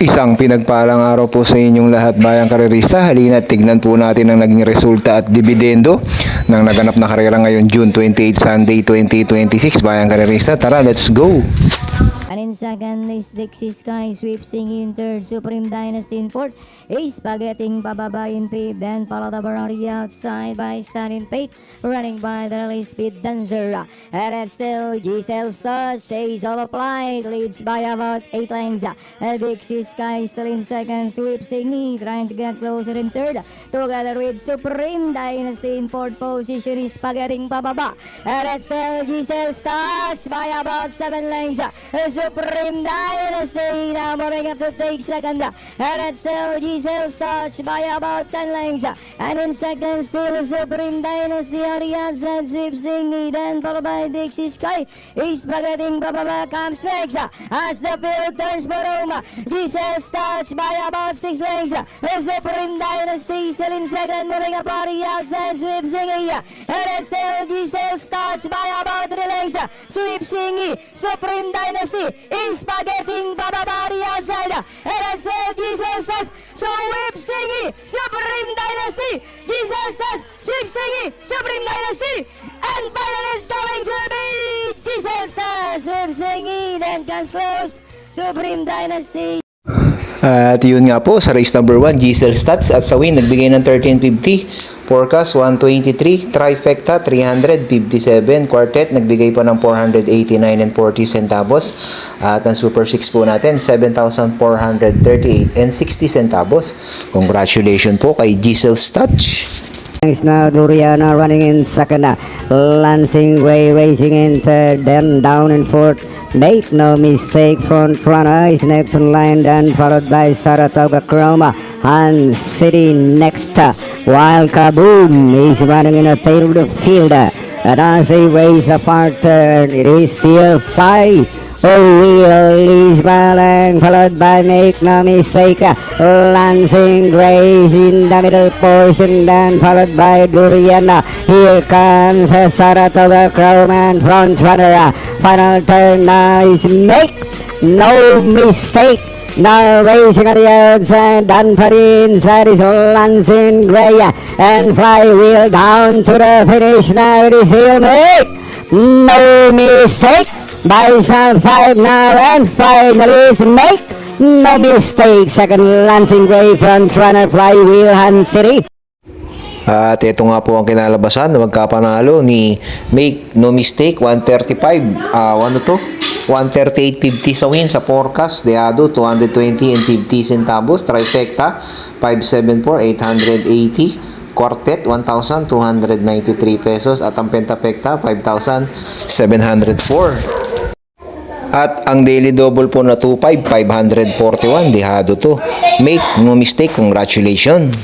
Isang pinagpalang araw po sa inyong lahat, bayang karerista. Halina at tignan po natin ang naging resulta at dividendo ng naganap na karera ngayon June 28, Sunday 2026. Bayang karerista, tara, let's go! And in second is Dixie Sky, Sweep Singing in third, Supreme Dynasty in fourth, Ace Spaghetting Bababa in fifth, then follow the Barari outside by Sun in fifth, running by the rally Speed Dancer. And it's still Giselle Stutz, Ace All Applied, leads by about 8 lengths. Dixie Sky still in second, Sweep Singing trying to get closer in third, together with Supreme Dynasty in fourth position is Spaghetting Bababa. And it's still Giselle Stutz by about 7 lengths. Supreme Dynasty now moving up to take second, and it's still Giselle Stutz by about 10 lengths, and in second still Supreme Dynasty, Arias and Sweep Singing, then followed by Dixie Sky. Is Spaghetting Bababa comes next as the field turns for home. Giselle Stutz by about 6 lengths, Supreme Dynasty still in second, moving up Arias and Sweep Singing, and it's still Giselle Stutz by about 3 lengths. Sweep Singing, Supreme Dynasty in Spaghetting Bababa outside, and it's still Giselle Stutz. So Sweep Singing, Supreme Dynasty, Giselle Stutz, Sweep Singing, Supreme Dynasty, and final is going to be Giselle Stutz, Sweep Singing, then comes close, Supreme Dynasty. At yun nga po, sa race number 1, Giselle Stutz at sa win, nagbigay ng 1350, forecast 123, trifecta 357, quartet nagbigay pa ng 489 and 40 centavos, at ang super 6 po natin 7,438 and 60 centavos. Congratulations po kay Giselle Stutz. Is now Duriana running in second, Lansing Ray racing in third, then down in fourth. Make no mistake, front runner is next in line, then followed by Saratoga Chroma and City next, while Kaboom is running in the tail of the field. And as they race apart third, it is still 5. Wheel is Balang, followed by Make No Mistake, Lansing Grace in the middle portion, then followed by Duriana. Here comes Saratoga Crowman, front runner. Final turn now is Make No Mistake. Now racing at the outside, done for the inside is Lansing Gray, and Flywheel down to the finish. Now it is here Make No Mistake. By some 5 now, and finally Make No Mistake. Second Lansing Gray, front runner Flywheel and City. At ito nga po ang kinalabasan na magkapanalo ni Make No Mistake, 135, 138.50 sa win, sa forecast Deado 220 and 50 centavos, trifecta 574, 880, quartet 1,293 pesos, at ang pentapecta 5,704. At ang daily double po na 2.5, 541, dehado to. Make No Mistake, congratulations.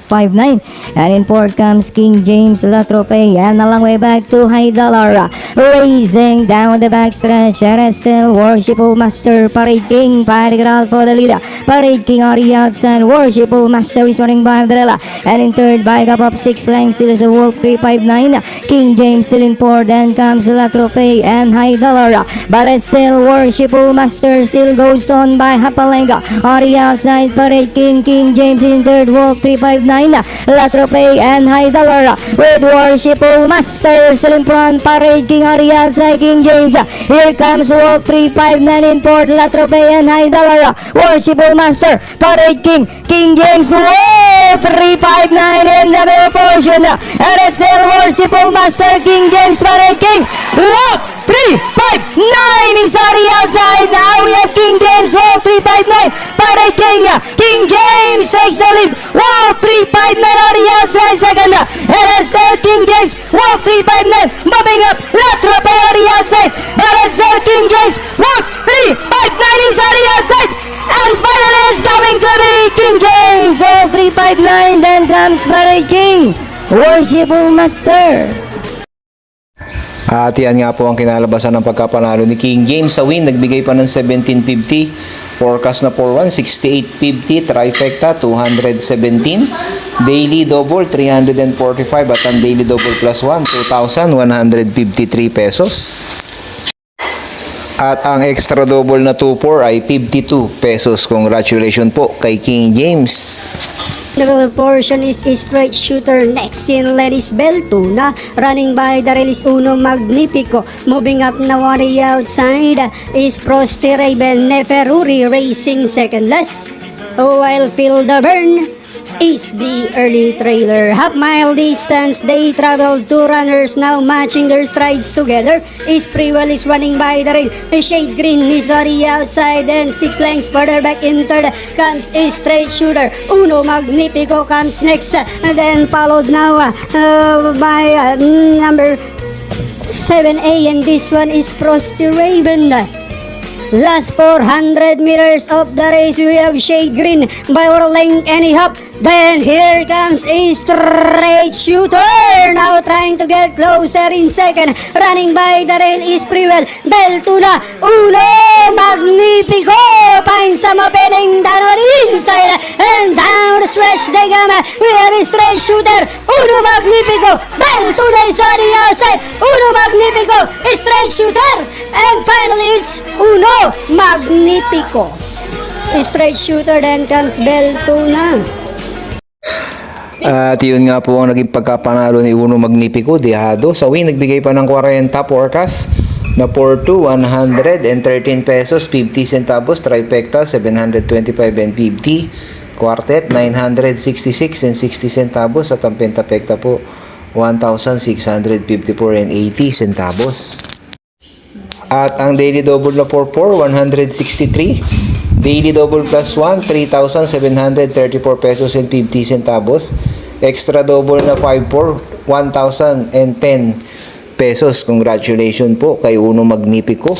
5-9, and in fourth comes King James La Trope, and a long way back to High Dollar, racing down the backstretch, and it's still Worshipful Master, Parade King fighting out for the leader. Parade King on the outside, Worshipful Master is running by Umbrella, and in third by gap of 6 lengths still is a Wolf 359, King James still in fourth, then comes La Trope and High Dollar, but it's still Worshipful Master still goes on by Hapalenga on the outside, Parade King, King James in third, Wolf 359, La Trope and High Dollar with Worshipful Master still in front, Parade King on the outside, King James. Here comes Wolf 359 in fourth, La Trope and High Dollar, Worshipful Master, Parade King, King James, Wolf 359 in the middle portion, and it's still Worshipful Master, King James, Parade King, Wolf 359 is on the outside. Now we have King James, Wolf 359, Parade King, King James takes the lead, Wolf 359 on the outside second, and it's still King James, Wolf 359 moving up, La Trope on the outside, and it's still King James, Wolf 359 is on the outside, and finally is coming to be King James, Wolf 359, then comes Parade King, Worshipful Master. At yan nga po ang kinalabasan ng pagkapanalo ni King James sa win, nagbigay pa ng 1750, forecast na 41, 68.50, trifecta 217, daily double 345, at ang daily double plus 1, 2,153 pesos. At ang extra double na 2-4 ay 52 pesos. Congratulations po kay King James. The portion is straight shooter. Next in Lenny's Beltuna. Running by the release Uno Magnifico. Moving up na on the outside is Frosty Raven Neferuri racing second last. While Feel the Burn is the early trailer. Half mile distance, they travel. Two runners now matching their strides together. Is Prewell is running by the rail. Shade Green is on the outside, and 6 lengths further back in third comes a straight shooter. Uno Magnifico comes next, and then followed now by number 7A, and this one is Frosty Raven. Last 400 meters of the race, we have Shade Green by our length and a half. Then here comes a straight shooter. Now trying to get closer in second. Running by the rail is Prewell. Beltuna. Uno Magnifico. Finds some opening down on the inside. And down the stretch they come. We have a straight shooter. Uno Magnifico. Beltuna is on the outside. Uno Magnifico. A straight shooter. And finally it's Uno Magnifico. A straight shooter, then comes Beltuna. At yun nga po ang naging pagkapanalo ni Uno Magnifico. Dehado sa win, nagbigay pa ng 40 forecast na 4-2, 113 pesos 50 centavos. Trifecta 725 and 50. Quartet 966 and 60 centavos. At ang pentapecta po 1,654 and 80 centavos. At ang daily double na 4-4, 163. Daily double plus 1, 3,734 pesos and 50 centavos. Extra double na 5-4, 1,010 pesos. Congratulations po kay Uno Magnifico.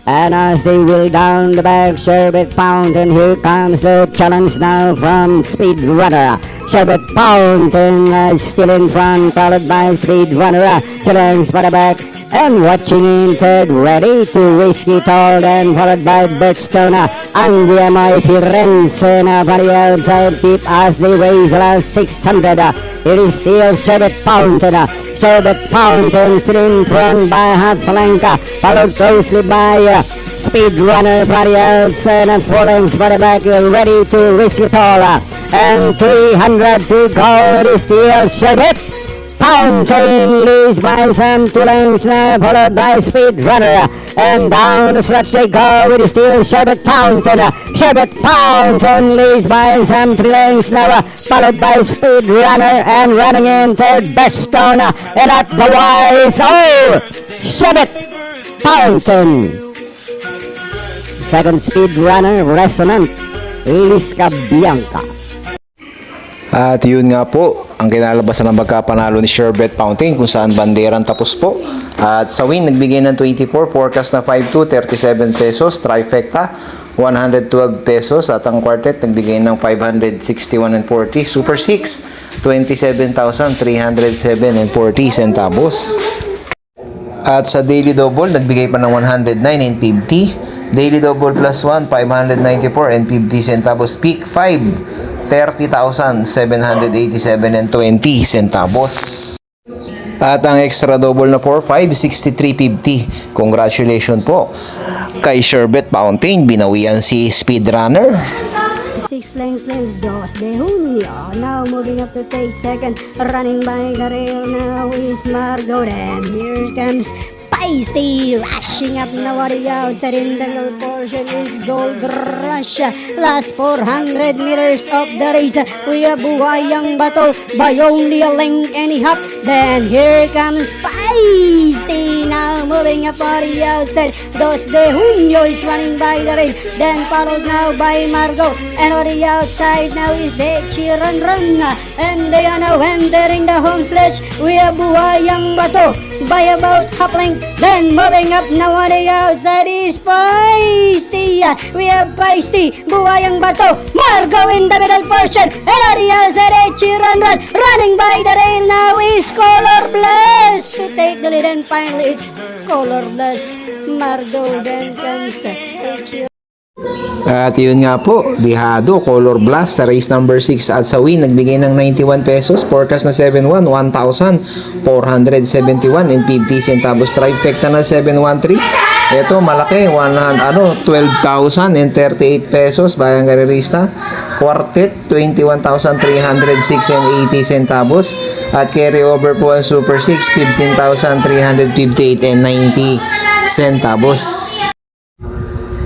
And as they will down the back, Sherbet Fountain, here comes the challenge now from Speed Runner. Sherbet Fountain still in front, followed by Speed Runner. Challenge for the back. And watching in third, ready to risk it all, and followed by Birchstone, Andiamo Firenze, for the outside tip as they raise last 600. It is still Sherbet Fountain. Sherbet Fountain still in front by Hatfalanka, followed closely by Speed Runner for the outside, and 4 lengths for the back, ready to risk it all. And 300 to go, it is still Sherbet Fountain leads by some 2 lengths now, followed by Speed Runner. And down the stretch they go with still Sherbet Fountain. Sherbet Fountain leads by some 3 lengths now, followed by Speed Runner. And running in third, Birchstone. And at the wire is Sherbet Fountain. Second, Speed Runner, Resonant, Lisca Bianca. At yun nga po ang kinalabasan ng pagkapanalo ni Sherbet Fountain, kung saan banderang tapos po. At sa win, nagbigay ng 24, forecast na 5-2, 37 pesos. Trifecta 112 pesos. At ang quartet nagbigay ng 561 and 40. Super 6 27,307 and 40 centavos. At sa daily double, nagbigay pa ng 109 and 50. Daily double plus 1, 594 and 50 centavos. Peak 5, 30,787 and 20 centavos. At ang extra double na 4-5, 63.50. Congratulations po kay Sherbet Fountain. Binawian si Speedrunner. 6 lengths left, Dos de Junio. Now moving up to take second. Running by the rail now is Margot. And here comes Feisty, rushing up now on the outside in the middle portion is Gold Rush. Last 400 meters of the race, we have Buhayang Bato by only a length and a half. Then here comes Feisty, now moving up on the outside. Dos de Junio is running by the rail, then followed now by Margot. And on the outside now is Echiran Run. And they are now entering the home stretch. We have Buhayang Bato by about half length. Then moving up now on the outside is Feisty. We have Feisty, Buhayang Bato, Margot in the middle portion. And on the outside, Echiran Run. Running by the rail now is Color Blast to take the lead. And finally it's Color Blast, Margot. Then comes Echiran. At yun nga po, Dihado, Color Blast sa race number 6 at sa win, nagbigay ng 91 pesos, forecast na 7-1, 1,471 and 50 centavos, trifecta na 713, Ito malaki, 12,038 pesos bayang karerista. Quartet 21,306.80 centavos. At carry over po ang Super 6 15,358.90 centavos.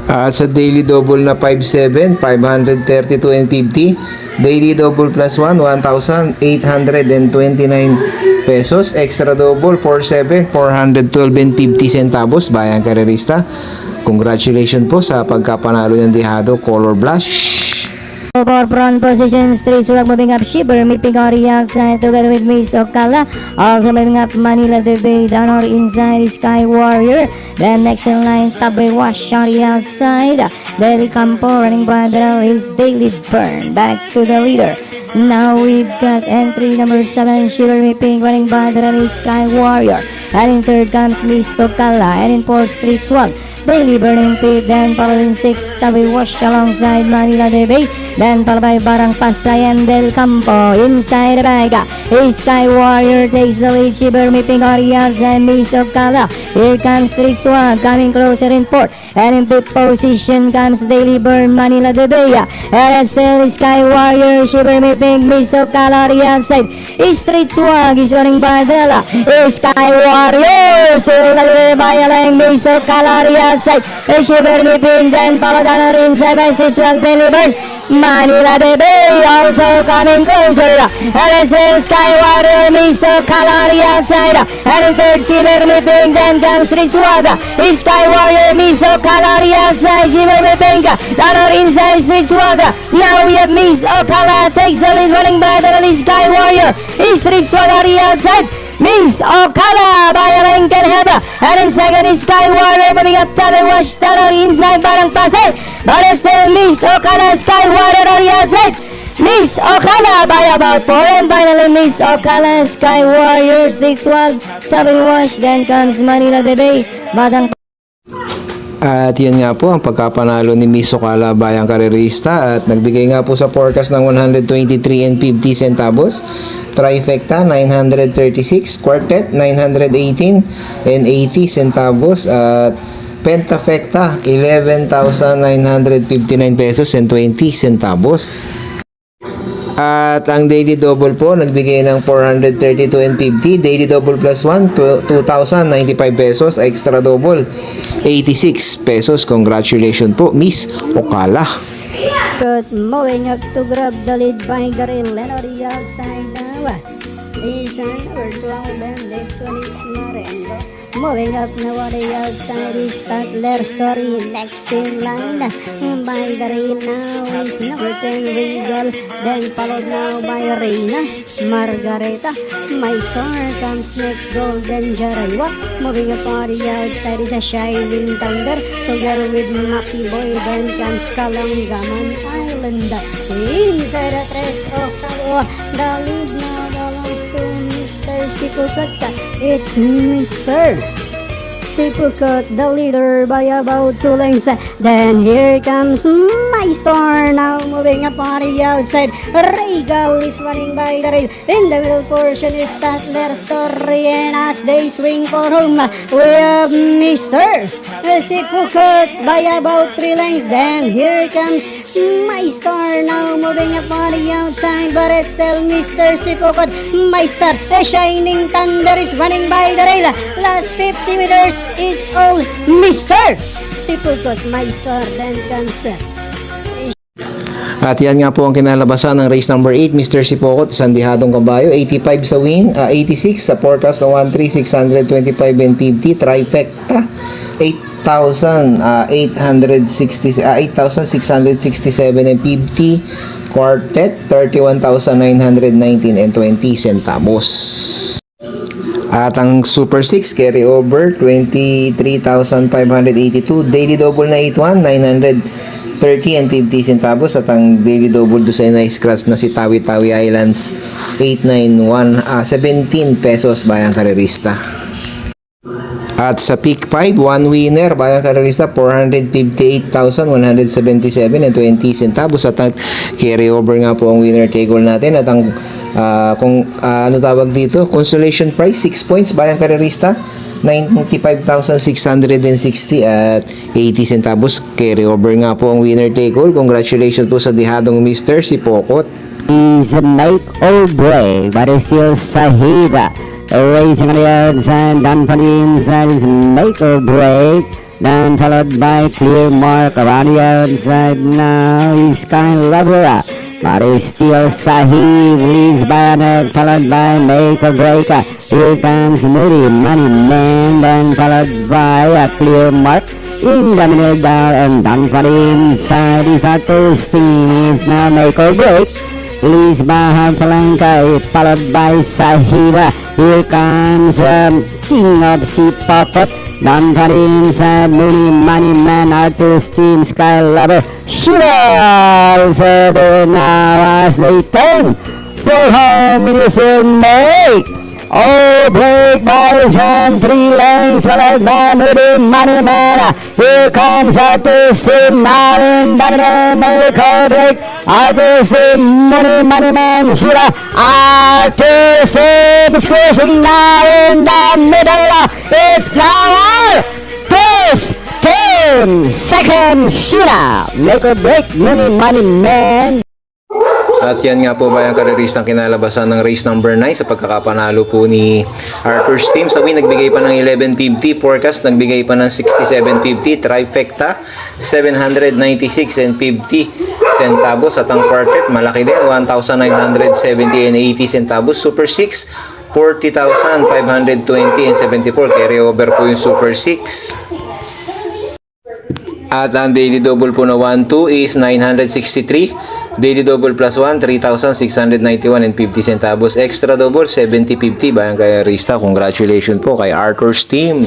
At sa daily double na 5-7, 532.50. Daily double plus 1, 1,829 pesos. Extra double 4-7, 412.50 centavos bayang karerista. Congratulations po sa pagkapanalo ng Dihado Color Blast. For front position, Street Swag moving up Shiver, meeting Ori outside together with Miss Okala. Also moving up Manila Debate, down or inside is Sky Warrior. Then next in line, Tabre Wash, Shari outside. Daily Campo running by the is Daily Burn, back to the leader. Now we've got entry number 7, Shiver Meeping running by the is Sky Warrior. And in third comes Miss Okala, and in fourth Street Swag. Daily Burning Pit, then following 6, Tabi Wash alongside Manila Debate, then followed by Barang Pasayan del Campo. Inside the bag is Sky Warrior takes the lead, Shiver Meeping Ori outside Miss Okala. Here comes Street Swag coming closer in fourth, and in fifth position comes Daily Burn Manila Debate, and still is Sky Warrior, Shiver Meeping Miss Okala Ori outside. Street Swag is running by Dela, is Sky Warrior still by Alang Miss Okala Ori outside. Shiver Meeping then followed on inside by Street Swag Daily Burn Manila Debate also coming closer, and it's Sky Warrior Miss Okala Ori outside, and in third Shiver Meeping then comes Street Swag. Is Sky Warrior Miss Okala Ori outside, Shiver Meeping down or inside Street Swag. Now we have Miss Okala takes the lead running by the Sky Warrior. Is Street Swag Ori outside, Miss Okala by a length and half, and in second is Sky Warrior moving up Tabi Wash down or inside Barang Pasay, but it's still Miss Okala, Sky Warrior on the outside. Miss Okala by about 4, and finally Miss Okala, Sky Warrior, Street Swag, Tabi Wash, then comes Manila Debate, Batang. At yun nga po ang pagkapanalo ni Miss Okala bayang karerista, at nagbigay nga po sa forecast ng 123.50 centavos, trifecta 936, quartet 918.80 centavos, at pentafecta 11,959 pesos and 20 centavos. At ang daily double po nagbigay ng 432.50, daily double plus 1 2,095 pesos, extra double 86 pesos. Congratulations po Miss Okala. Good moving up to grab the lead by Daryl and on the outside now. Is number 12, and this one is Marengo. Moving up now on the outside is Statler Story. Next in line by Daryl now is number 10, Regal. Then followed now by Reina, Margareta. My Star comes next, Golden Jaraywa. Moving up on the outside is a Shining Thunder. Together with Maki Boy, then comes Kalangaman Island. Inside the Tres Octavo, the lead now belongs to Mr. Sipukot. It's Mr. Sipukot, the leader by about 2 lengths. Then here comes My Star now moving up on the outside. Regal is running by the rail. In the middle portion is Statler Story, and as they swing for home, we have Mr. Sipukot by about 3 lengths. Then here comes My Star now moving up on the outside, but it's still Mr. Sipukot. My Star, a Shining Thunder is running by the rail. Last 50 meters, it's all Mr. Sipukot. My Star then comes At yan nga po ang kinalabasan ng race number 8, Mr. Sipokot, Sandihadong Kabayo, 85 sa win, 86 sa forecast na 1,625.50, trifecta, 8,667.50, quartet, 31,919.20 centavos. At ang Super 6 carry over 23,582, daily double na 81 930.50 centavos, at ang daily double do sa na-scratch na si Tawi-Tawi Islands 17 pesos bayang karerista. At sa Peak 5, one winner bayang karerista 458,177.20 centavos, at ang carry over nga po ang winner take all natin, at ang kung ano tawag dito, consolation prize 6 points bayang karerista 95,660 at 80 centavos. Carry over nga po ang winner take all. Congratulations po sa dihadong Mr. si Pokot. Is make or break, but it's still Sahida. Racing on the outside, done for the inside is make or break. Then followed by Clear Mark around the outside now is Sky Lover. But it's still Sahib, leads by a followed by Make or Break. Here comes Moody Money Man, then followed by a Clear Mark. In the middle down and done for the inside is Arthur's team. It's now Make or Break. Leads by Palanca, followed by Sahira. Here comes King of Sea Pocket. Down for the inside, Mooney Money Man, Arthur's team, Sky Lover. Shoots now as they turn for home. It is a make. Oh, break by John, 3 lengths, followed by Moody Money Man. Here comes Arthur's team now in the middle, make or break. Arthur's team, Moody Money Man, Sheila. Arthur's team is cruising now in the middle. It's now Arthur's team, second Sheila. Make or break, Moody Money Man. At yan nga po ba yung kareristang kinalabasan ng race number 9 sa pagkakapanalo po ni Arthur's team. Sa win, nagbigay pa ng 1150. Forecast, nagbigay pa ng 6750. Trifecta, 796 and 50 centavos. At ang quartet, malaki din, 1,970 and 80 centavos. Super 6, 40,520 and 74. Carry over po yung Super 6. At ang daily double po na 1-2 is 963. Daily double plus 1, 3,691 and 50 centavos. Extra double, 70-50. Bayan kay Rista, congratulations po kay Arthur's team.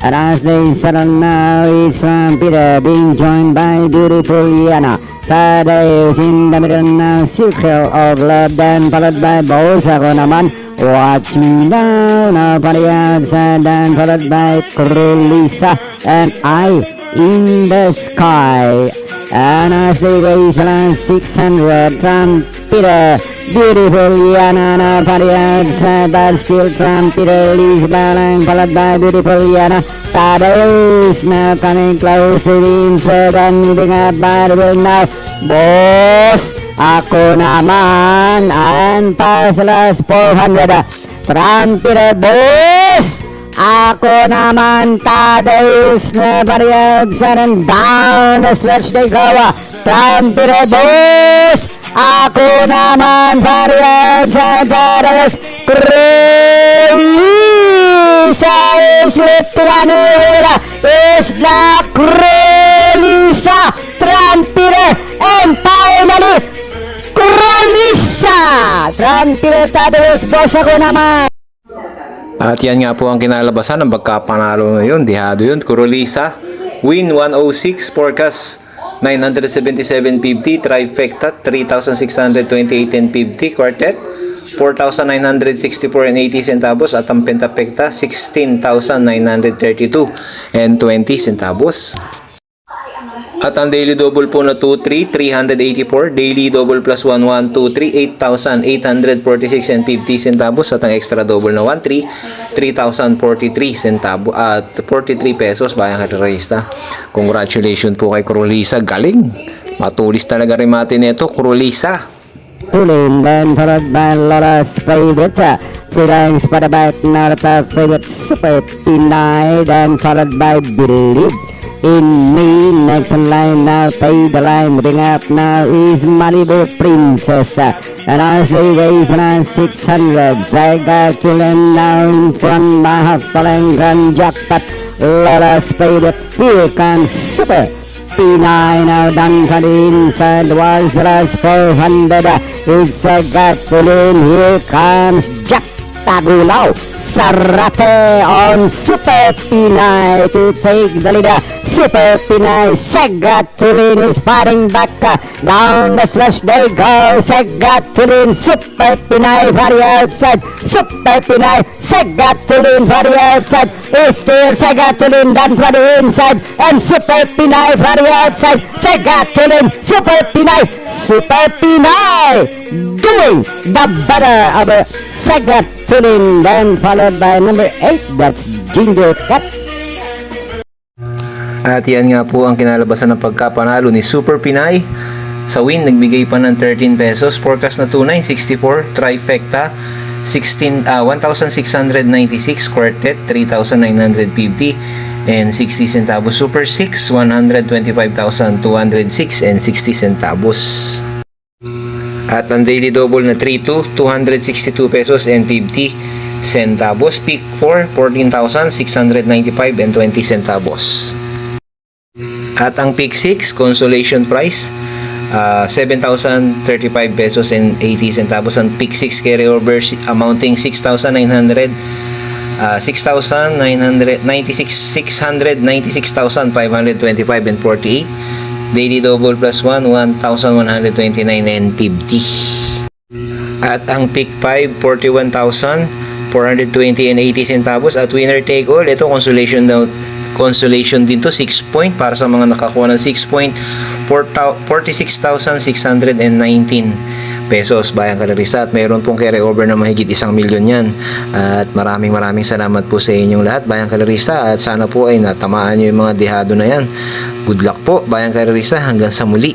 And as they settle now, it's Peter being joined by Beautiful Yana. Third is in the middle now, Circle of Love, then followed by Bosa ko naman. Watch me now for the outside, then followed by Krulisa and I in the sky. And as they race around 600 from Peter, Beautiful Yana now for the outside, but still from Peter leads by line, followed by Beautiful Yana. Tadeusz now coming closer in third and moving up by the wheel now. Boss, ako naman, and pass last 400 from Peter, boss. Ako naman, Tadeusz na parehad sa and down the stretch they go. From Peter, boss. Ako naman, parehad sa Tadeusz. Krulisa is lit to Manila. It's na Krulisa. From Peter, and finally, Krulisa. From Peter, Tadeusz, boss, ako naman. At yan nga po ang kinalabasan ng pagkapanalo na yun. Dihado yun. Kurulisa, win 106, forecast 977.50, trifecta 3,628 and 50, quartet 4,964 and 80 centavos, at ang pentapecta 16,932 and 20 centavos. At ang daily double po na 2-3, 384. Daily double plus 1, 1, 2, 3, 8,846 and 50 centavos. At ang extra double na 1-3, 3,043 centavos at 43 pesos. Bayang karerista. Congratulations po kay Krulisa. Galing. Matulis talaga rin mati nito, Krulisa. Tulin, then followed by Lola's favorite. Feelings for the back, not a favorite, Super Pinay, then followed by Believe in Me. Next in line now, pay the line, ring up now is Malibu Princess. And as they raise around 600, I got to them now in front, Mahapalang Grand Jackpot. Lola's favorite, here comes Super Pinay now done for the inside, was the last 400. It's a Gatulin, here comes Jack Tagulaw. Sarate on Super Pinay to take the lead. Super Pinay, Segatulin is fighting back. Down the slash they go. Segatulin, Super Pinay for the outside. Super Pinay, Segatulin for the outside. Is still Segatulin done for the inside. And Super Pinay for the outside. Segatulin, Super Pinay. Super Pinay doing the better of Segatulin. Then followed by number 8, that's Ginger Cat. At yan nga po ang kinalabasan ng pagkapanalo ni Super Pinay. Sa win, nagbigay pa ng 13 pesos. Forecast na 2964. Trifecta, 1,696. Quartet, 3,950 and 60 centavos. Super 6, 125,206 and 60 centavos. At ang daily double na 3-2, 262 pesos and 50 centavos. Peak 4, 14,695 and 20 centavos. At ang Peak 6, consolation price, 7,035 pesos and 80 centavos. Ang Peak 6 carryover amounting 6,996,525 and 48. Daily double plus 1, 1,129 and 50. At ang Peak 5, 41,420 and 80 centavos. At winner take all, ito consolation din to, 6 point para sa mga nakakuha ng 6 point, 46,619 pesos Bayang Kalarista. At mayroon pong carry over na mahigit 1 milyon yan. At maraming salamat po sa inyong lahat, Bayang Kalarista, at sana po ay natamaan nyo yung mga dehado na yan. Good luck po, Bayang Kalarista, hanggang sa muli.